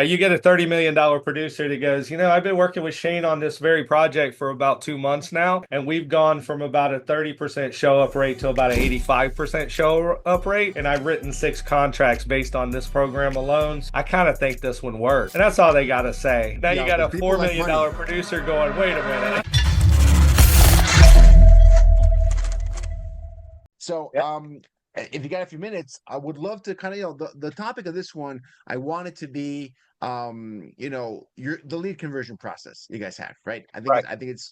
You get a $30 million producer that goes, I've been working with Shane on this very project for about 2 months now, and we've gone from about a 30% show up rate to about an 85% show up rate. And I've written 6 contracts based on this program alone. I kind of think this one works. And that's all they got to say. Now you Yo, got because a people $4 like million money. producer going, wait a minute. So, Yeah. if you got a few minutes, I would love to kind of, the topic of this one, I want it to be, the lead conversion process you guys have, right? Right. I think it's,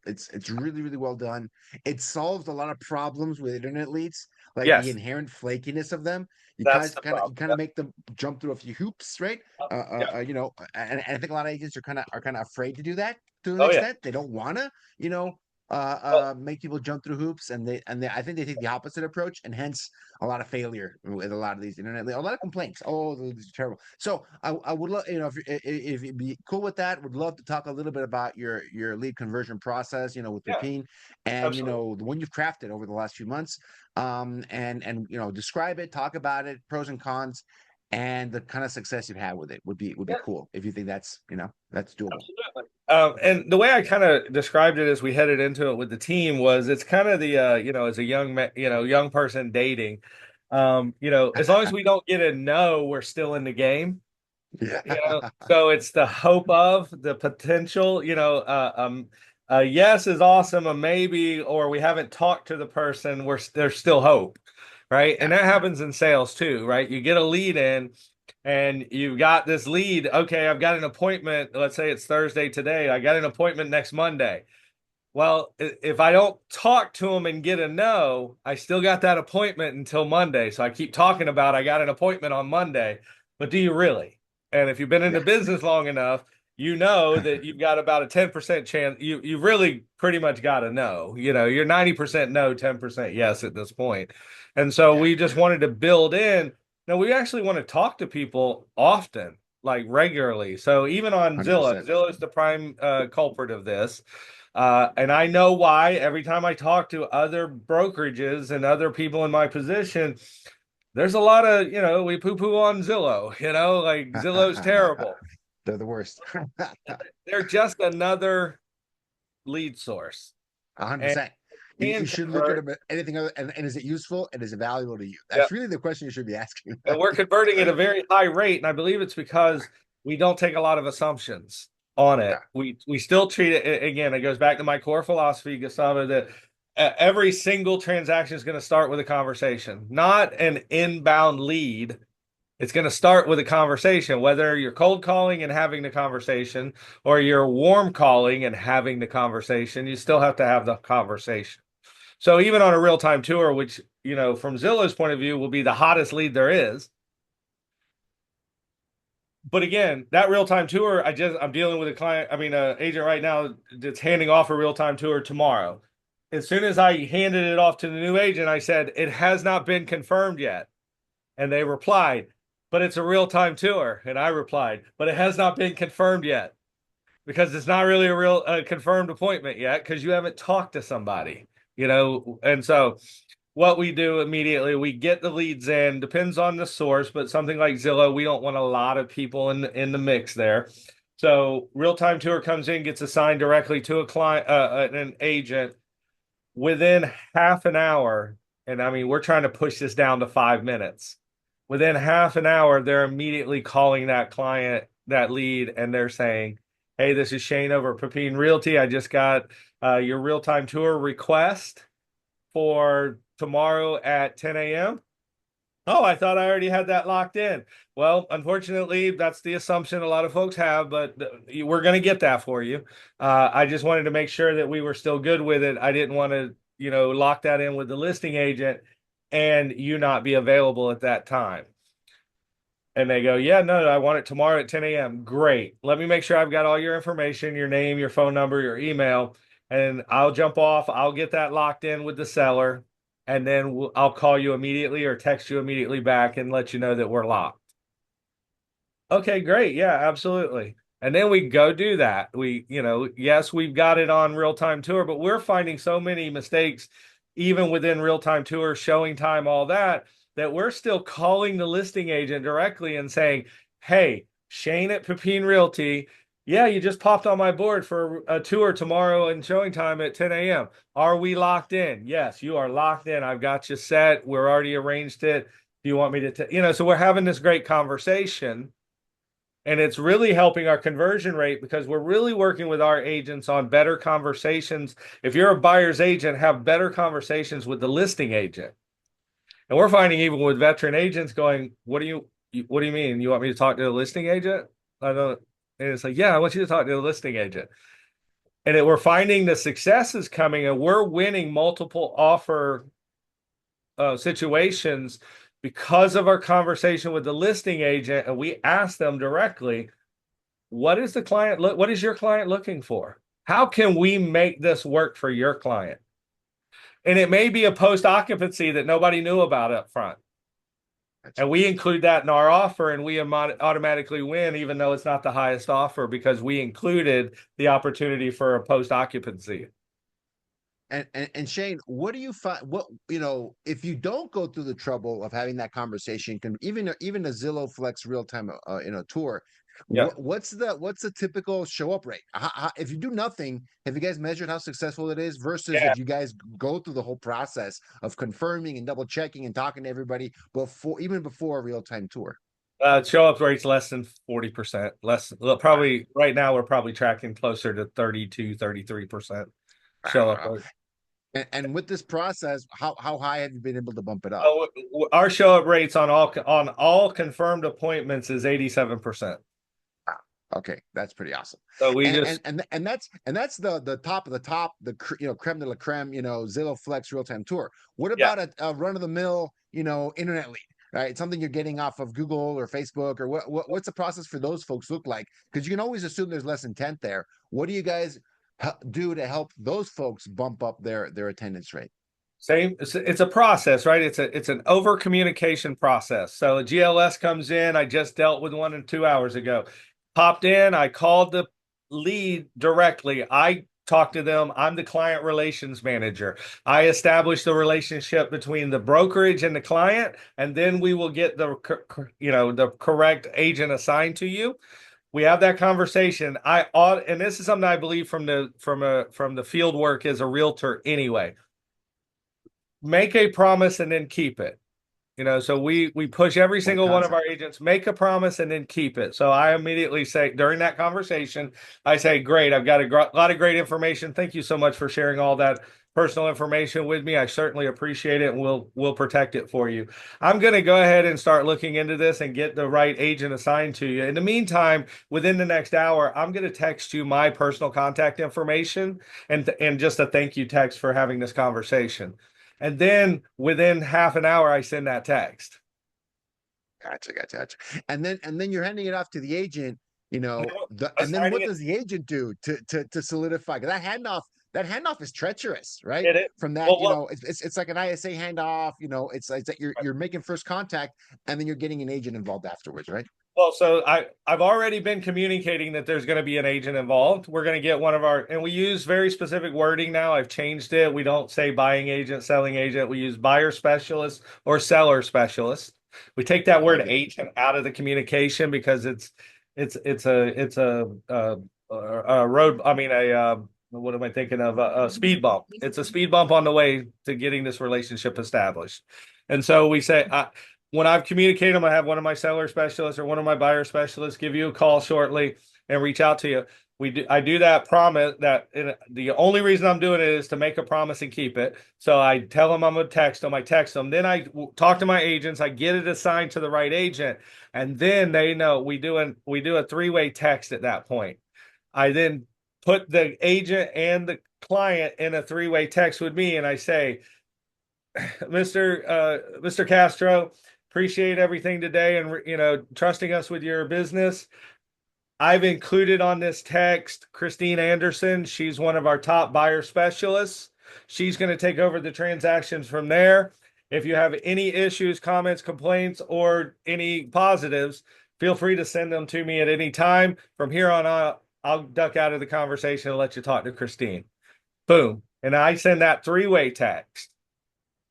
it's really, really well done. It solves a lot of problems with internet leads, like the Yes, inherent flakiness of them. You that's guys the kind of, you problem. kind of Yep. make them jump through a few hoops, right? Yep. Yep. And I think a lot of agents are kind of afraid to do that to an Oh, yeah. extent. They don't want to, Well, make people jump through hoops, and they I think they take the opposite approach, and hence a lot of failure with a lot of these internet, a lot of complaints. Oh, this is terrible. So I would love, if you'd be cool with that, would love to talk a little bit about your lead conversion process, with yeah, Pepin, and absolutely. the one you've crafted over the last few months, and describe it, talk about it, pros and cons, and the kind of success you've had with it would be Yeah. cool if you think that's doable. Absolutely. And the way I kind of described it as we headed into it with the team was it's kind of the as a young person dating, as long as we don't get a no, we're still in the game. Yeah. So it's the hope of the potential, a yes is awesome, a maybe, or we haven't talked to the person, there's still hope, right? And Yeah. that happens in sales too, right? You get a lead in and you've got this lead. Okay, I've got an appointment. Let's say it's Thursday today. I got an appointment next Monday. Well, if I don't talk to them and get a no, I still got that appointment until Monday. So I keep talking about I got an appointment on Monday, but do you really? And if you've been in the Yeah. business long enough, you know that you've got about a 10% chance. You really pretty much got to know. You're 90% no, 10% yes at this point. And so Yeah. we just wanted to build in. Now we actually want to talk to people often, like regularly. So even on Zillow, 100%. Zillow is the prime culprit of this. And I know why every time I talk to other brokerages and other people in my position, there's a lot of, we poo poo on Zillow, like Zillow's terrible. They're the worst. They're just another lead source and 100%. You can should look at convert. them at anything other, and is it useful and is it valuable to you? Yeah. That's really the question you should be asking. And we're converting at a very high rate. And I believe it's because we don't take a lot of assumptions on Yeah. it. We still treat it again. It goes back to my core philosophy, Gustavo, that every single transaction is going to start with a conversation, not an inbound lead. It's going to start with a conversation, whether you're cold calling and having the conversation or you're warm calling and having the conversation. You still have to have the conversation. So even on a real time tour, which, from Zillow's point of view, will be the hottest lead there is. But again, that real time tour, I'm dealing with a client, agent right now that's handing off a real time tour tomorrow. As soon as I handed it off to the new agent, I said, it has not been confirmed yet. And they replied, but it's a real time tour. And I replied, but it has not been confirmed yet because it's not really a real confirmed appointment yet because you haven't talked to somebody, And so what we do immediately, we get the leads in, depends on the source, but something like Zillow, we don't want a lot of people in the mix there. So real-time tour comes in, gets assigned directly to a client, an agent within half an hour. And we're trying to push this down to 5 minutes. Within half an hour, they're immediately calling that client, that lead, and they're saying, hey, this is Shane over at Pepin Realty. I just got your real-time tour request for tomorrow at 10 a.m. Oh, I thought I already had that locked in. Well, unfortunately, that's the assumption a lot of folks have, but we're going to get that for you. I just wanted to make sure that we were still good with it. I didn't want to, lock that in with the listing agent and you not be available at that time. And they go, yeah, no, I want it tomorrow at 10 a.m. Great. Let me make sure I've got all your information, your name, your phone number, your email, and I'll jump off. I'll get that locked in with the seller, and then I'll call you immediately or text you immediately back and let you know that we're locked. Okay, great. Yeah, absolutely. And then we go do that. Yes, we've got it on real time tour, but we're finding so many mistakes, even within real time tour, showing time, all that, that we're still calling the listing agent directly and saying, hey, Shane at Pepin Realty. Yeah, you just popped on my board for a tour tomorrow and showing time at 10 a.m. Are we locked in? Yes, you are locked in. I've got you set. We're already arranged it. Do you want me to, so we're having this great conversation, and it's really helping our conversion rate because we're really working with our agents on better conversations. If you're a buyer's agent, have better conversations with the listing agent. And we're finding even with veteran agents going, what do you mean? You want me to talk to the listing agent? I don't. And it's like, yeah, I want you to talk to the listing agent. And we're finding the success is coming, and we're winning multiple offer situations because of our conversation with the listing agent. And we ask them directly, what is what is your client looking for? How can we make this work for your client? And it may be a post occupancy that nobody knew about up front. And we include that in our offer, and we automatically win, even though it's not the highest offer, because we included the opportunity for a post occupancy. And Shane, what do you find? What if you don't go through the trouble of having that conversation, can even a Zillow Flex real time tour? Yeah. What's the typical show up rate? If you do nothing, have you guys measured how successful it is versus if you guys go through the whole process of confirming and double checking and talking to everybody before a real time tour? Show up rate's less than 40%. Probably right now we're probably tracking closer to 32-33% show up rate. And with this process, how high have you been able to bump it up? Our show up rates on all confirmed appointments is 87%. Okay, that's pretty awesome. So we and that's the top of the top, the creme de la creme, Zillow Flex real time tour. What about a run of the mill, internet lead? Right, something you're getting off of Google or Facebook, or what's the process for those folks look like? Because you can always assume there's less intent there. What do you guys do to help those folks bump up their attendance rate? Same. It's a process, right? It's an over communication process. So a GLS comes in. I just dealt with one 2 hours ago. Popped in. I called the lead directly. I talked to them. I'm the client relations manager. I establish the relationship between the brokerage and the client, and then we will get the correct agent assigned to you. We have that conversation. And this is something I believe from the field work as a realtor anyway. Make a promise and then keep it. So we push every single one of our agents, make a promise and then keep it. So I immediately say during that conversation, I say, great, I've got a lot of great information. Thank you so much for sharing all that personal information with me. I certainly appreciate it, and we'll protect it for you. I'm going to go ahead and start looking into this and get the right agent assigned to you. In the meantime, within the next hour, I'm going to text you my personal contact information and just a thank you text for having this conversation. And then within half an hour, I send that text. Gotcha. And then you're handing it off to the agent, and then what does the agent do to solidify? Because that handoff is treacherous, right? From that, it's like an ISA handoff. It's that you're making first contact, and then you're getting an agent involved afterwards, right? Well, so I've already been communicating that there's going to be an agent involved. We're going to get and we use very specific wording now. I've changed it. We don't say buying agent, selling agent. We use buyer specialist or seller specialist. We take that word agent out of the communication because it's a road. I mean, what am I thinking of? A speed bump. It's a speed bump on the way to getting this relationship established. And so we say, when I've communicated, I'm going to have one of my seller specialists or one of my buyer specialists give you a call shortly and reach out to you. I do that promise that the only reason I'm doing it is to make a promise and keep it. So I tell them I'm going to text them. I text them. Then I talk to my agents. I get it assigned to the right agent. And then they know we do a three-way text at that point. I then put the agent and the client in a three-way text with me. And I say, Mr. Castro, appreciate everything today and trusting us with your business. I've included on this text Christine Anderson. She's one of our top buyer specialists. She's going to take over the transactions from there. If you have any issues, comments, complaints, or any positives, feel free to send them to me at any time. From here on out, I'll duck out of the conversation and let you talk to Christine. Boom. And I send that three-way text.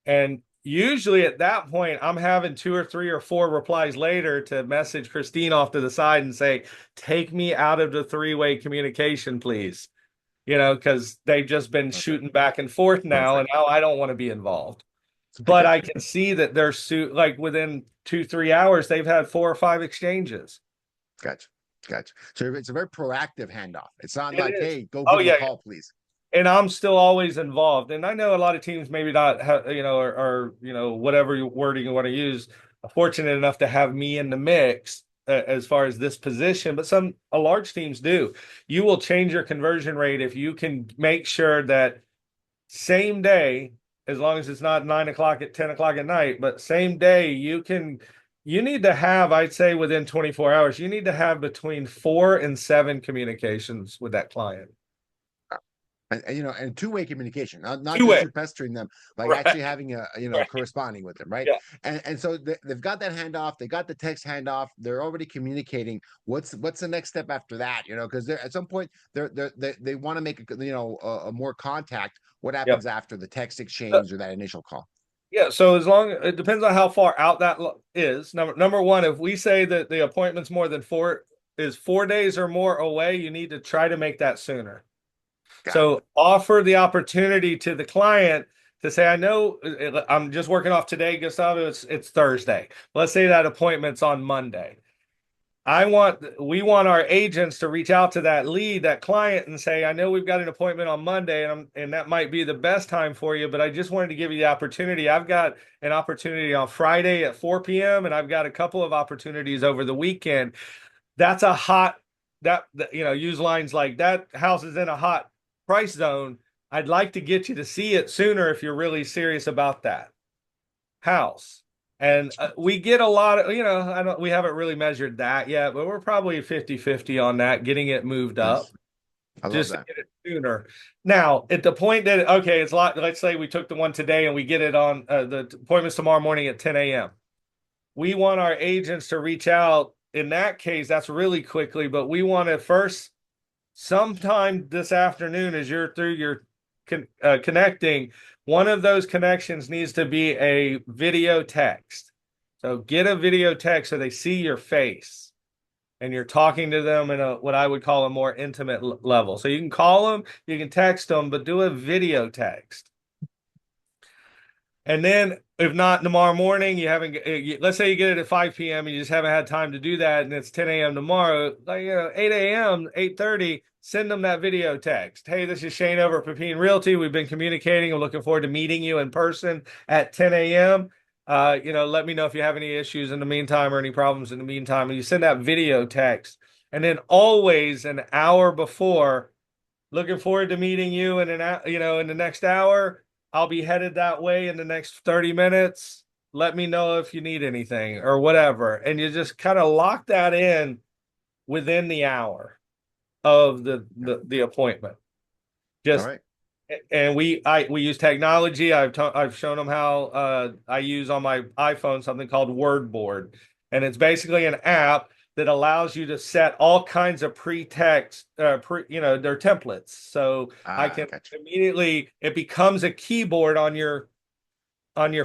And usually at that point, I'm having 2 or 3 or 4 replies later to message Christine off to the side and say, take me out of the three-way communication, please. Because they've just been Perfect. shooting back and forth now, and Perfect. now I don't want to be involved. I But got I can see that they're like within 2, 3 hours, they've had 4 or 5 exchanges. Gotcha. Gotcha. So it's a very proactive handoff. It's not It like, is. hey, go Oh give them a yeah, call, please. and I'm still always involved. And I know a lot of teams maybe not, or whatever wording you want to use, are fortunate enough to have me in the mix as far as this position. But a large teams do. You will change your conversion rate if you can make sure that same day, as long as it's not 9 o'clock at 10 o'clock at night, but same day You need to have, I'd say within 24 hours, you need to have between 4 and 7 communications with that client. And two-way communication, not Two just way. you pestering them, like Right. actually having Right. corresponding with them, right? Yeah. And so they've got that handoff, they got the text handoff, they're already communicating. What's the next step after that? Because they're at some point they want to make a more contact. What Yeah. happens after the text exchange or that initial call? Yeah, so as long it depends on how far out that is. Number one, if we say that the appointment's more than 4 days or more away, you need to try to make that sooner. Got it. So offer the opportunity to the client to say, I know I'm just working off today, Gustavo. It's Thursday. Let's say that appointment's on Monday. We want our agents to reach out to that lead, that client, and say, I know we've got an appointment on Monday, and that might be the best time for you, but I just wanted to give you the opportunity. I've got an opportunity on Friday at 4 p.m., and I've got a couple of opportunities over the weekend. That's a hot use lines like that house is in a hot price zone. I'd like to get you to see it sooner if you're really serious about that house. And we get a lot of, we haven't really measured that yet, but we're probably 50-50 on that, getting it moved Nice. up I love just to that. get it sooner. Now, at the point that, okay, it's a lot, let's say we took the one today and we get it on the appointments tomorrow morning at 10 a.m. We want our agents to reach out. In that case, that's really quickly, but we want to first, sometime this afternoon, as you're through your connecting, one of those connections needs to be a video text. So get a video text so they see your face and you're talking to them in what I would call a more intimate level. So you can call them, you can text them, but do a video text. And then if not tomorrow morning, you haven't, let's say you get it at 5 p.m. and you just haven't had time to do that and it's 10 a.m. tomorrow, 8 a.m., 8:30, send them that video text. Hey, this is Shane over at Pepin Realty. We've been communicating. I'm looking forward to meeting you in person at 10 a.m. Let me know if you have any issues in the meantime or any problems in the meantime. And you send that video text. And then always an hour before, looking forward to meeting you in in the next hour. I'll be headed that way in the next 30 minutes. Let me know if you need anything or whatever. And you just kind of lock that in within the hour of the appointment. All Just right. and we use technology. I've shown them how I use on my iPhone something called WordBoard, and it's basically an app that allows you to set all kinds of pre-text, their templates. So I can Gotcha. immediately, it becomes a keyboard on your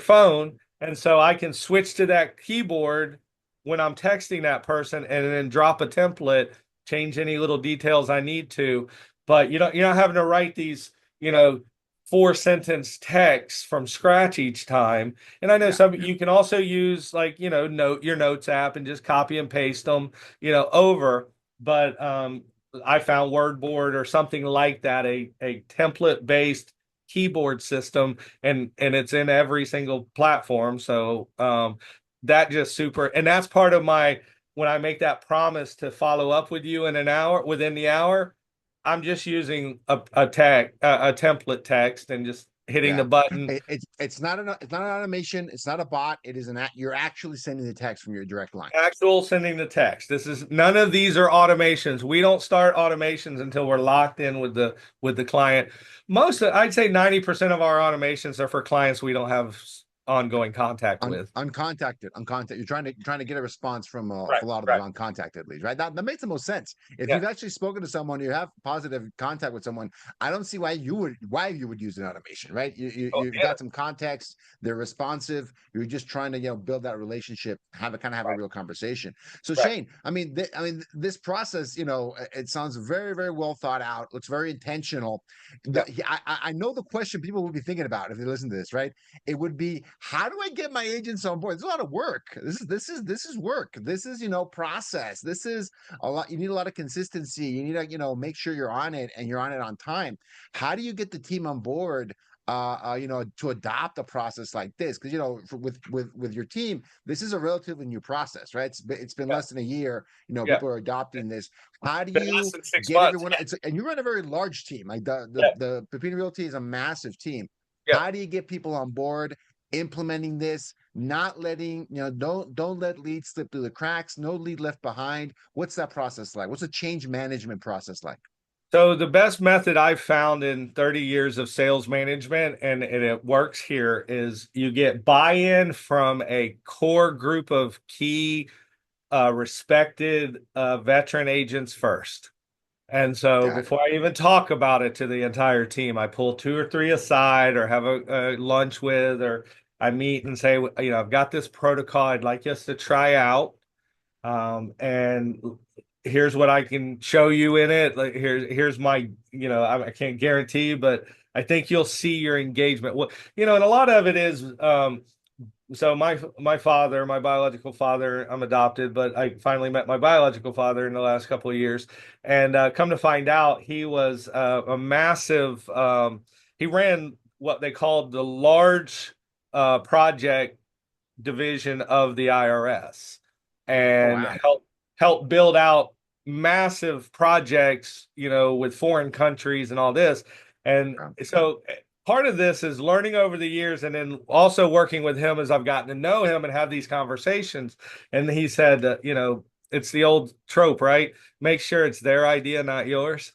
phone, and so I can switch to that keyboard when I'm texting that person, and then drop a template, change any little details I need to. But you're not having to write these, you know, 4 sentence texts from scratch each time. And I know Yeah. some you can also use like, note your notes app and just copy and paste them, over. But I found WordBoard or something like that, a template based keyboard system, and it's in every single platform. So that just super, and that's part of my, when I make that promise to follow up with you in an hour, within the hour, I'm just using a template text and just hitting Yeah. the button. It's not an automation. It's not a bot. It is you're actually sending the text from your direct line. Actual sending the text. This is, none of these are automations. We don't start automations until we're locked in with the client. I'd say 90% of our automations are for clients we don't have ongoing contact with. Uncontacted. You're trying to get a response from Right, a lot of those right. uncontacted leads, right? That makes the most sense. If Yeah. you've actually spoken to someone, you have positive contact with someone, I don't see why you would use an automation, right? Oh, You've yeah. got some context, they're responsive, you're just trying to, build that relationship, have a Right, real conversation. So right. Shane, this process, it sounds very, very well thought out, looks very intentional. Yeah. I know the question people will be thinking about if they listen to this, right? It would be, how do I get my agents on board? There's a lot of work. This is work. This is, process. This is a lot. You need a lot of consistency. You need to, make sure you're on it and you're on it on time. How do you get the team on board? To adopt a process like this, because with your team, this is a relatively new process, right? It's been Yeah. less than a year. Yeah. People are adopting this. How do Been less you than 6 months. get everyone? And you run a very large team. Like Yeah. the Pepino Realty is a massive team. Yeah. How do you get people on board, implementing this, not letting, don't let leads slip through the cracks, no lead left behind? What's that process like? What's the change management process like? So the best method I've found in 30 years of sales management, and it works here, is you get buy-in from a core group of key respected veteran agents first. And so Got it. before I even talk about it to the entire team, I pull two or three aside or have a lunch with, or I meet and say, I've got this protocol I'd like us to try out. And here's what I can show you in it. Like here's my, I can't guarantee, but I think you'll see your engagement. Well, and a lot of it is, so my father, my biological father, I'm adopted, but I finally met my biological father in the last couple of years, and come to find out, he was a massive. He ran what they called the large project division of the IRS, Oh and wow. help build out massive projects, with foreign countries and all this. And Wow. so part of this is learning over the years, and then also working with him as I've gotten to know him and have these conversations. And he said, it's the old trope, right? Make sure it's their idea, not yours.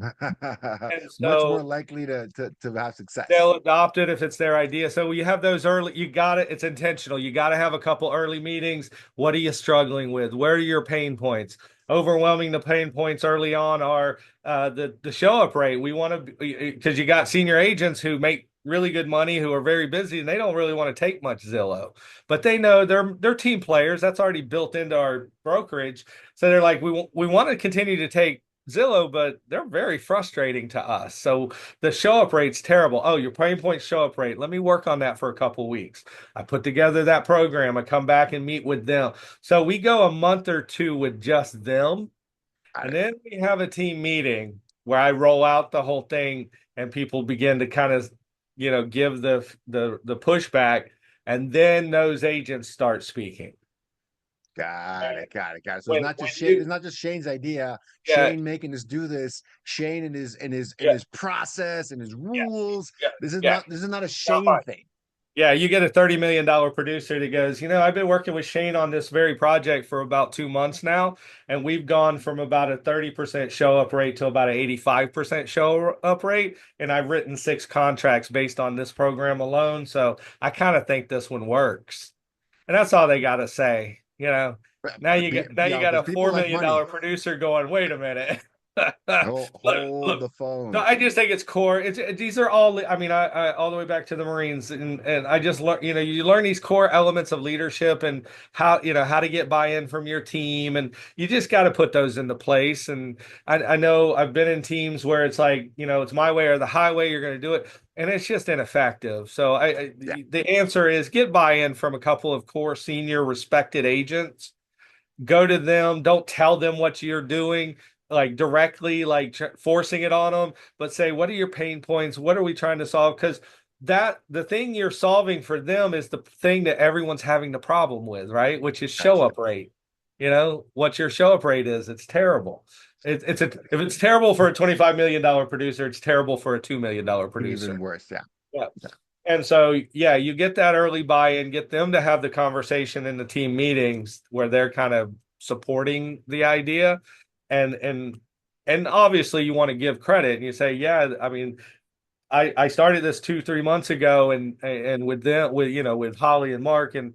And Much more so likely to have success. they'll adopt it if it's their idea. So you have those early, you got it. It's intentional. You got to have a couple early meetings. What are you struggling with? Where are your pain points? Overwhelming the pain points early on are the show up rate. We want to, because you got senior agents who make really good money, who are very busy, and they don't really want to take much Zillow, but they know they're team players. That's already built into our brokerage. So they're like, we want to continue to take Zillow, but they're very frustrating to us. So the show up rate's terrible. Oh, your pain point show up rate. Let me work on that for a couple of weeks. I put together that program. I come back and meet with them. So we go a month or two with just them. Got And it. then we have a team meeting where I roll out the whole thing and people begin to kind of, give the pushback. And then those agents start speaking. Got And it. Got it. Got it. So it's when not when just Shane. you It's not just Shane's idea. yeah, Shane making us do this. Shane and yeah, his process and his yeah, rules. yeah, This is yeah. not a Not Shane mine. thing. Yeah, you get a $30 million producer that goes, I've been working with Shane on this very project for about 2 months now, and we've gone from about a 30% show up rate to about an 85% show up rate. And I've written 6 contracts based on this program alone. So I kind of think this one works. And that's all they gotta say. Now you got Because a people four like million money. dollar producer going, wait a minute. Look, Hold look, the so phone. I just think it's core. These are all. I mean, I all the way back to the Marines, and I just learn. You learn these core elements of leadership and how to get buy-in from your team, and you just got to put those into place. And I know I've been in teams where it's like it's my way or the highway. You're going to do it, and it's just ineffective. So Yeah. the answer is get buy-in from a couple of core senior respected agents. Go to them. Don't tell them what you're doing like directly, like forcing it on them, but say, what are your pain points? What are we trying to solve? Because the thing you're solving for them is the thing that everyone's having the problem with, right? Which is show Gotcha. up rate. What your show up rate is. It's terrible. If it's terrible for a $25 million producer, it's terrible for a $2 million Even producer. worse. Yeah. Yeah. Yeah. And so, yeah, you get that early buy-in, get them to have the conversation in the team meetings where they're kind of supporting the idea. And and obviously you want to give credit and you say, yeah, I mean, I started this 2, 3 months ago, and with them, with with Holly and Mark and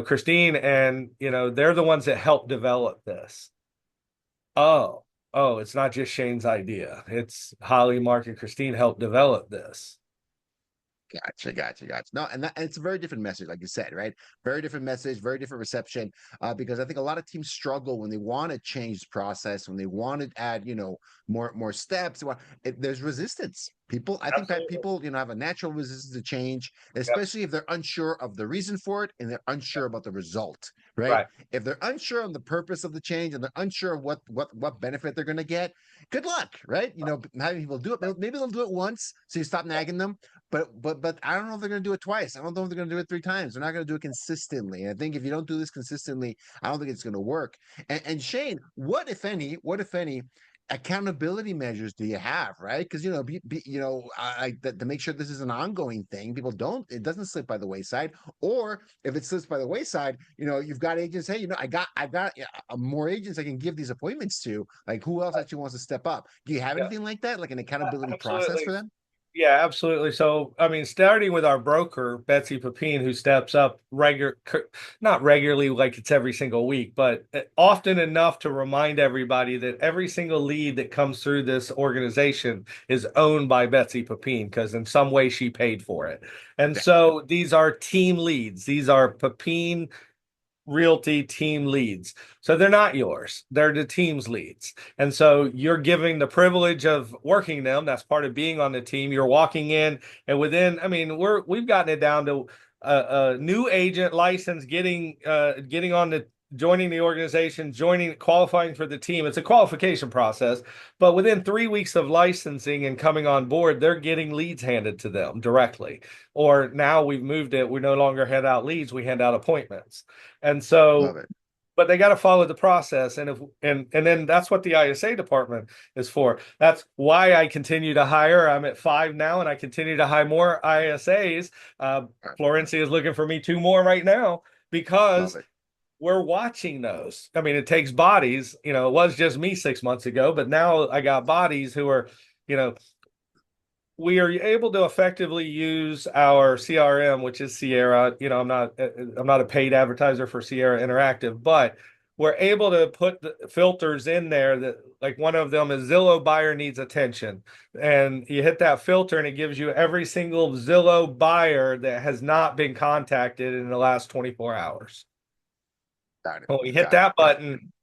Christine, and they're the ones that helped develop this. Oh, oh, it's not just Shane's idea. It's Holly, Mark, and Christine helped develop this. Gotcha. No, and it's a very different message, like you said, right? Very different message, very different reception. Because I think a lot of teams struggle when they want to change the process, when they want to add, more steps. There's resistance. I think that Absolutely. people, have a natural resistance to change, Yep. especially if they're unsure of the reason for it and they're unsure Yep. about the result, right? Right. If they're unsure of the purpose of the change and they're unsure of what benefit they're going to get, good luck, right? Having people do it, maybe they'll do it once, so you stop nagging them. But I don't know if they're going to do it twice. I don't know if they're going to do it 3 times. They're not going to do it consistently. And I think if you don't do this consistently, I don't think it's going to work. And Shane, what if any accountability measures do you have, right? Because to make sure this is an ongoing thing, it doesn't slip by the wayside. Or if it slips by the wayside, you've got agents. Hey, I've got more agents I can give these appointments to. Like, who else actually wants to step up? Do you have Yeah. anything like that, like an accountability process for Absolutely. them? Yeah, absolutely. So, I mean, starting with our broker, Betsy Papine, who steps up not regularly, like it's every single week, but often enough to remind everybody that every single lead that comes through this organization is owned by Betsy Papine because in some way she paid for it. And so these are team leads. These are Papine Realty team leads. So they're not yours. They're the team's leads. And so you're giving the privilege of working them. That's part of being on the team. You're walking in and I mean, we've gotten it down to a new agent license, getting on the joining the organization, qualifying for the team. It's a qualification process, but within 3 weeks of licensing and coming on board, they're getting leads handed to them directly. Or now we've moved it. We no longer hand out leads, we hand out appointments. And Love so, it. but they got to follow the process. And then that's what the ISA department is for. That's why I continue to hire. I'm at 5 now, and I continue to hire more ISAs. Florencia is looking for me 2 more right now Love because it. we're watching those. I mean, it takes bodies. It was just me 6 months ago, but now I got bodies who are, you know, we are able to effectively use our CRM, which is Sierra. I'm not a paid advertiser for Sierra Interactive, but we're able to put the filters in there that, like, one of them is Zillow buyer needs attention. And you hit that filter and it gives you every single Zillow buyer that has not been contacted in the last 24 hours. Got it. When we hit Got it. that Got it. button,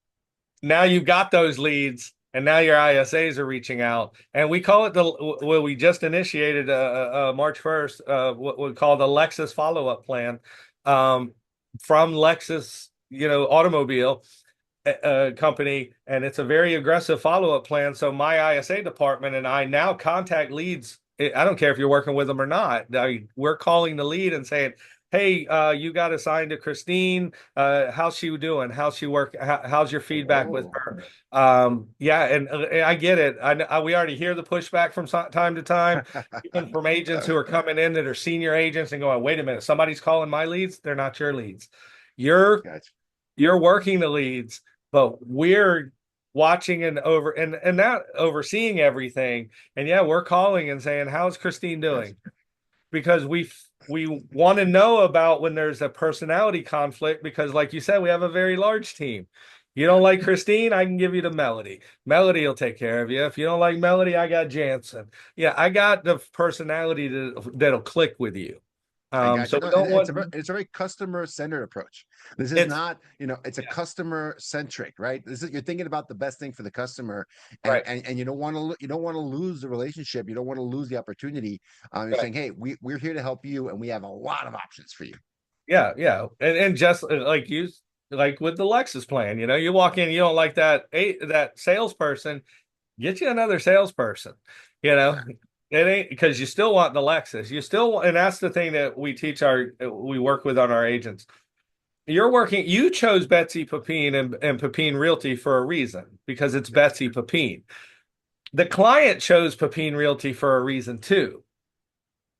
now you've got those leads, and now your ISAs are reaching out. And we call it we just initiated March 1st, what we call the Lexus follow-up plan, from Lexus, automobile company. And it's a very aggressive follow-up plan. So my ISA department and I now contact leads. I don't care if you're working with them or not. We're calling the lead and saying, hey, you got assigned to Christine. How's she doing? How's she work? How's your feedback with Oh, her? Yeah, and I get it. We already hear the pushback from time to time, even from agents who are coming in that are senior agents and going, wait a minute, somebody's calling my leads. They're not your leads. You're gotcha. you're working the leads, but we're watching and not overseeing everything. And yeah, we're calling and saying, how's Christine Gotcha. doing? Because we want to know about when there's a personality conflict, because like you said, we have a very large team. You don't like Christine, I can give you to Melody. Melody will take care of you. If you don't like Melody, I got Jansen. Yeah, I got the personality that'll click with you. I got So you. we No, don't want it's a very customer centered approach. This is it's not, it's a yeah, customer centric, right? You're thinking about the best thing for the customer, and right, and you don't want to lose the relationship. You don't want to lose the opportunity. You're right. saying, hey, we're here to help you, and we have a lot of options for you. Yeah, yeah. And just like with the Lexus plan, you walk in, you don't like that salesperson, get you another salesperson. You know, it ain't because you still want the Lexus. You still want, and that's the thing that we work with on our agents. You chose Betsy Papine and Papine Realty for a reason, because it's Betsy Papine. The client chose Papine Realty for a reason too.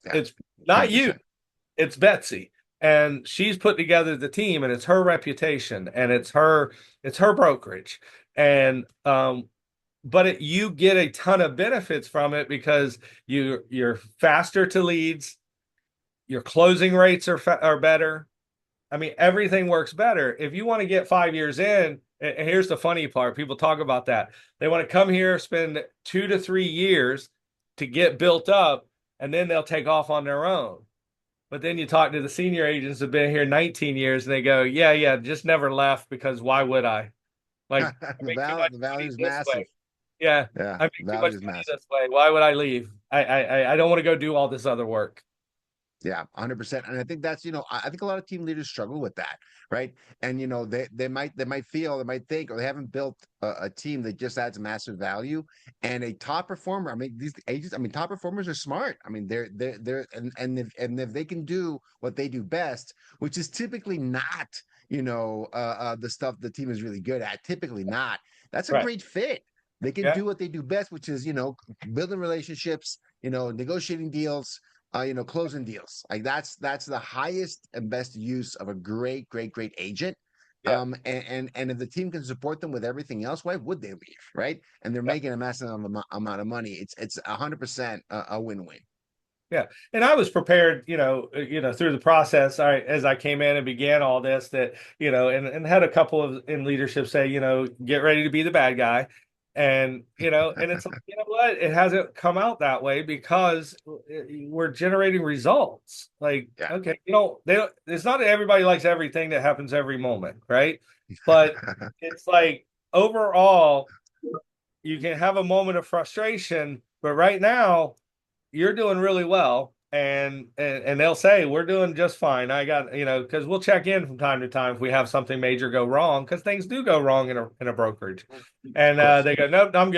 Yeah, It's not you, 100%. it's Betsy. And she's put together the team, and it's her reputation, and it's her brokerage. And but you get a ton of benefits from it because you're faster to leads, your closing rates are better. I mean, everything works better. If you want to get 5 years in, and here's the funny part, people talk about that. They want to come here, spend 2 to 3 years to get built up, and then they'll take off on their own. But then you talk to the senior agents who've been here 19 years and they go, yeah, yeah, just never left because why would I? Like, I make too much The money value is this massive. way. Yeah, Yeah, I make the too value much is money massive. this way. Why would I leave? I don't want to go do all this other work. Yeah, 100%. And I think that's, I think a lot of team leaders struggle with that, right? And they might feel, they might think, or they haven't built a team that just adds massive value. And a top performer, I mean, these agents, I mean, top performers are smart. I mean, they're and if they can do what they do best, which is typically not, the stuff the team is really good at, typically not. That's a Right. great fit. They can Yeah. do what they do best, which is, building relationships, negotiating deals, closing deals. Like that's the highest and best use of a great, great, great agent. Yeah. And if the team can support them with everything else, why would they leave, right? And they're Yeah. making a massive amount of money. It's 100% a win-win. Yeah, and I was prepared, through the process. As I came in and began all this, that and had a couple of in leadership say, get ready to be the bad guy, and it's like, you know what, it hasn't come out that way because we're generating results. Like, Yeah. okay, they don't. It's not that everybody likes everything that happens every moment, right? But it's like overall, you can have a moment of frustration, but right now you're doing really well, and they'll say we're doing just fine. I got, because we'll check in from time to time if we have something major go wrong, because things do go wrong in a brokerage, and Of course. they go, nope, I'm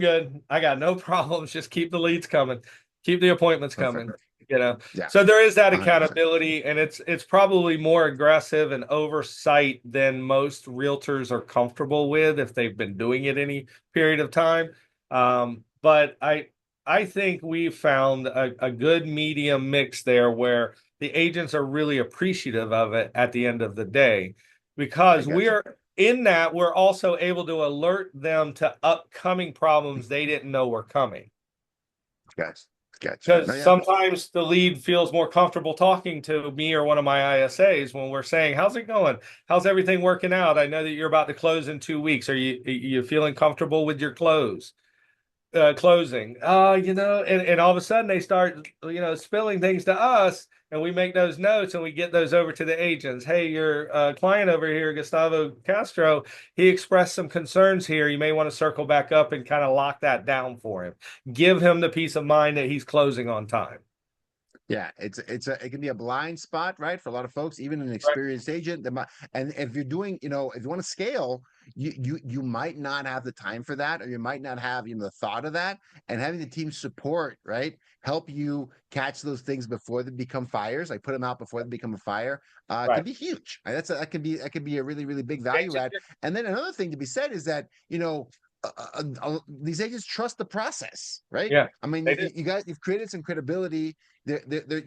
good, I got no problems, just keep the leads coming, keep the appointments Perfect. coming, you know Yeah. so there is that 100%. accountability, and it's probably more aggressive and oversight than most realtors are comfortable with if they've been doing it any period of time. But I think we've found a good medium mix there where the agents are really appreciative of it at the end of the day, I because got you. we're also able to alert them to upcoming problems they didn't know were coming. Gotcha. Gotcha. No, Because yeah. sometimes the lead feels more comfortable talking to me or one of my ISAs when we're saying, "How's it going? How's everything working out? I know that you're about to close in 2 weeks. Are you feeling comfortable with your closing?" And all of a sudden they start, spilling things to us, and we make those notes and we get those over to the agents. Hey, your client over here, Gustavo Castro, he expressed some concerns here. You may want to circle back up and kind of lock that down for him. Give him the peace of mind that he's closing on time. Yeah, it can be a blind spot, right? For a lot of folks, even an Right. experienced agent. And if you're doing, if you want to scale, you might not have the time for that, or you might not have the thought of that. And having the team support, right, help you catch those things before they become fires, like put them out before they become a fire, can Right. be huge. Right? That can be a really, really big value add. And then another thing to be said is that these agents trust the process, right? Yeah, I mean, they do. you guys, you've created some credibility. You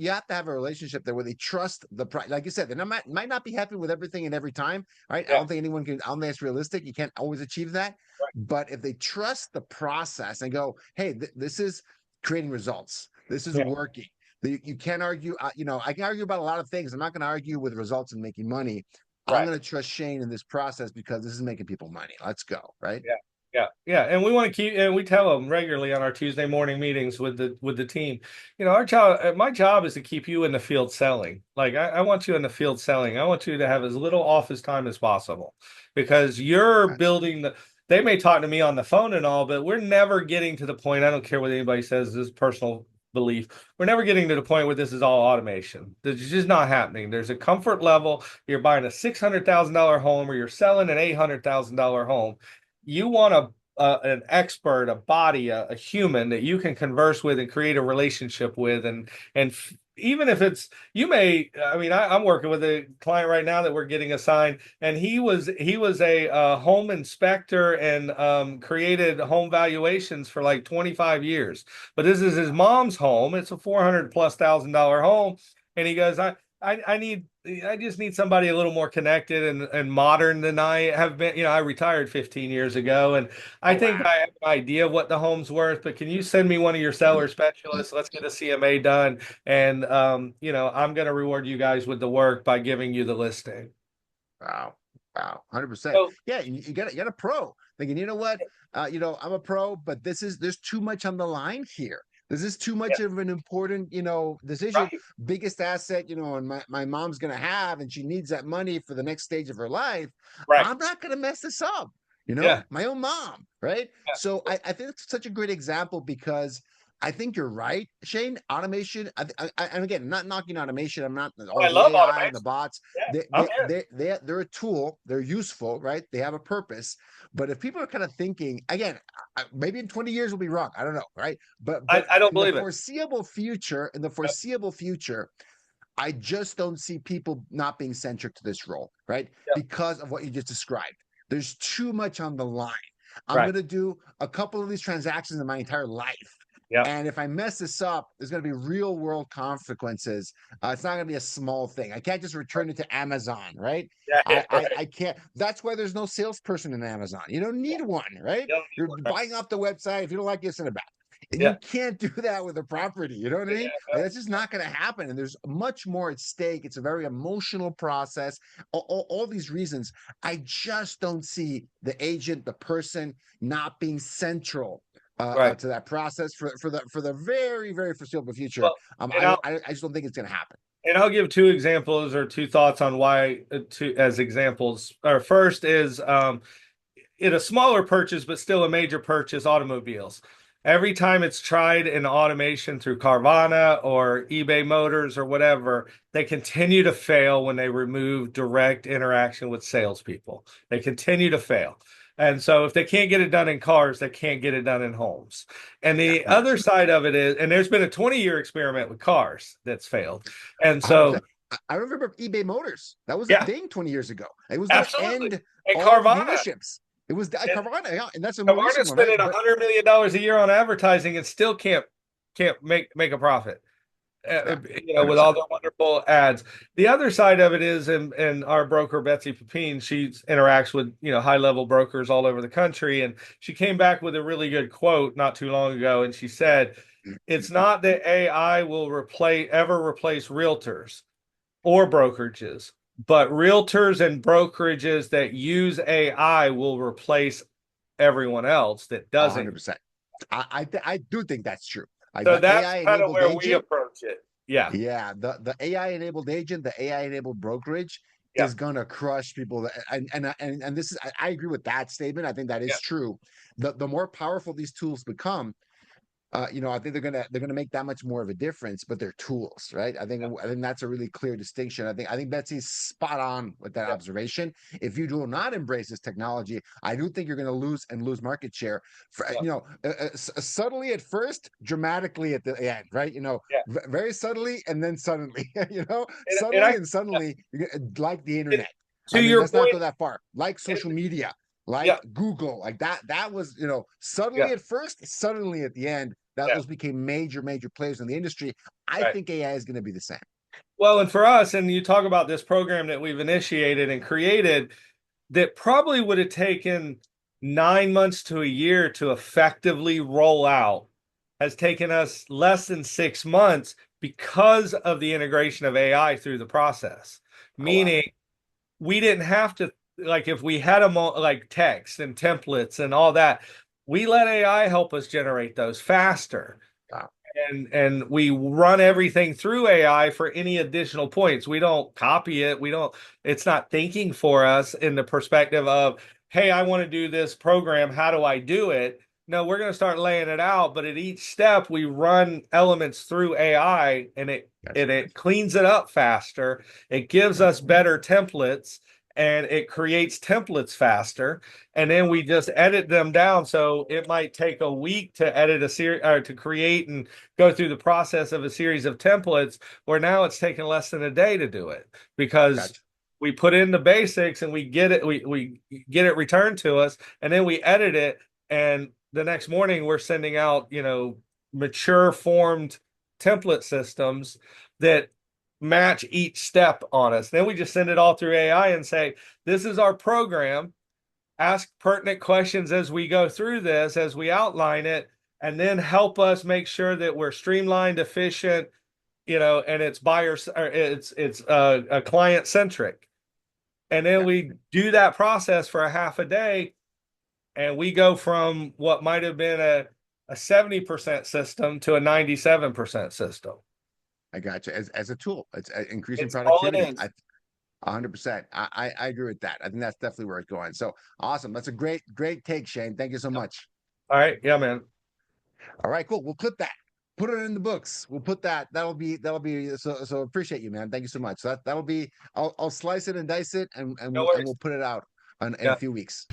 have to have a relationship there where they trust the price. Like you said, they might not be happy with everything and every time, right? I Yeah. don't think anyone can. I don't think it's realistic. You can't always achieve that. Right. But if they trust the process and go, "Hey, this is creating results. This is Yeah. working." You can't argue. I can argue about a lot of things. I'm not going to argue with results and making money. I'm Right. going to trust Shane in this process because this is making people money. Let's go, right? Yeah. Yeah. Yeah. And we want to keep, and we tell them regularly on our Tuesday morning meetings with the team, our job, my job is to keep you in the field selling. Like, I want you in the field selling. I want you to have as little office time as possible, because you're Gotcha. building they may talk to me on the phone and all, but we're never getting to the point. I don't care what anybody says, this is personal belief. We're never getting to the point where this is all automation. It's just not happening. There's a comfort level. You're buying a $600,000 home, or you're selling an $800,000 home. You want an expert, a body, a human that you can converse with and create a relationship with, and even if it's you may. I mean, I'm working with a client right now that we're getting assigned, and he was a home inspector and created home valuations for like 25 years. But this is his mom's home. It's a 400 plus thousand dollar home, and he goes, I just need somebody a little more connected and modern than I have been. I retired 15 years ago, and I Oh think wow. I have an idea of what the home's worth. But can you send me one of your seller specialists? Let's get a CMA done, and I'm going to reward you guys with the work by giving you the listing. Wow. Wow. 100%. So Yeah, you got a pro. Thinking, you know what? I'm a pro, but there's too much on the line here. This is too yeah, much of an important, decision, right, biggest asset, and my mom's gonna have, and she needs that money for the next stage of her life. right, I'm not gonna mess this up, yeah, my own mom, right? yeah. So I think it's such a great example because I think you're right, Shane. Automation, and again, not knocking automation. I'm not Oh, all I the love AI and the automation. bots. Yeah, I'm in. They're a tool. They're useful, right? They have a purpose. But if people are kind of thinking again, maybe in 20 years we'll be wrong. I don't know, right? But I don't in the believe it. Yep, foreseeable future, I just don't see people not being centric to this role, right? yep, Because of what you just described. There's too much on the line. I'm right. going to do a couple of these transactions in my entire life. Yep. And if I mess this up, there's going to be real world consequences. It's not going to be a small thing. I can't just return it to Amazon, right? Yeah, yeah, right. I can't. That's why there's no salesperson in Amazon. You don't need one, right? Yep, You're buying off the website. If you don't like it, send it back. And you yeah, can't do that with a property. You know what I yeah, mean? yeah. Like, that's just not going to happen. And there's much more at stake. It's a very emotional process. All these reasons. I just don't see the agent, the person, not being central Right. to that process for the very very foreseeable future. Well, and I'll I just don't think it's going to happen. and I'll give two examples or two thoughts on why two as examples. Our first is in a smaller purchase, but still a major purchase, automobiles. Every time it's tried in automation through Carvana or eBay Motors or whatever, they continue to fail when they remove direct interaction with salespeople. They continue to fail. And so if they can't get it done in cars, they can't get it done in homes. And Yeah, the other side of it is, and there's been a 20-year experiment with cars that's failed. And 100%. so, I remember eBay Motors. That was a yeah, thing 20 years ago. It was going to absolutely. end And all Carvana. dealerships. It was And Carvana, yeah, and that's a more recent Varda's one, right? spending But $100 million a year on advertising and still can't make a profit. yeah, With 100%. all their wonderful ads. The other side of it is, and our broker Betsy Pepin, she interacts with high level brokers all over the country, and she came back with a really good quote not too long ago, and she said, "It's not that AI will replace realtors or brokerages, but realtors and brokerages that use AI will replace everyone else that doesn't." 100%. I do think that's true. So The that's AI kind of enabled where we agent. approach it. Yeah. Yeah, the AI enabled agent, the AI enabled brokerage Yeah. is gonna crush people. And this is I agree with that statement. I think that Yeah. is true. The more powerful these tools become, I think they're gonna make that much more of a difference, but they're tools, right? I think that's a really clear distinction. I think Betsy's spot on with that Yeah. observation. If you do not embrace this technology, I do think you're going to lose market share. For, Yeah. subtly at first, dramatically at the end, right? Yeah. Very subtly and then suddenly, And subtly I, and yeah. suddenly, like the And internet. to I mean, your let's not point, go that far. Like and, social media, like yeah. Google, like that. That was, Yeah. subtly at first, suddenly at the end. That Yeah. those became major, major players in the industry. I Right. think AI is going to be the same. Well, and for us, and you talk about this program that we've initiated and created that probably would have taken 9 months to a year to effectively roll out, has taken us less than 6 months because of the integration of AI through the process. Oh wow. Meaning, we didn't have to, like, if we had like text and templates and all that, we let AI help us generate those faster. Wow. And we run everything through AI for any additional points. We don't copy it. It's not thinking for us in the perspective of, hey, I want to do this program. How do I do it? No, we're going to start laying it out, but at each step we run elements through AI, and it Gotcha. and it cleans it up faster. It gives us better templates, and it creates templates faster, and then we just edit them down. So it might take a week to edit a series or to create and go through the process of a series of templates, where now it's taking less than a day to do it because Gotcha. we put in the basics and we get it, we get it returned to us, and then we edit it, and the next morning we're sending out, mature formed template systems that match each step on us. Then we just send it all through AI and say, this is our program. Ask pertinent questions as we go through this, as we outline it, and then help us make sure that we're streamlined, efficient, and it's buyer or it's client centric. And then we do that process for a half a day, and we go from what might have been a 70% system to a 97% system. I got you. As a tool, it's increasing It's productivity. all it is. 100%. I agree with that. I think that's definitely where it's going. So awesome. That's a great take, Shane. Thank you so much. All right. Yeah, man. All right, cool. We'll clip that. Put it in the books. We'll put that. That'll be so appreciate you, man. Thank you so much. So that'll be I'll slice it and dice it and No we'll worries. put it out in Yeah. a few weeks.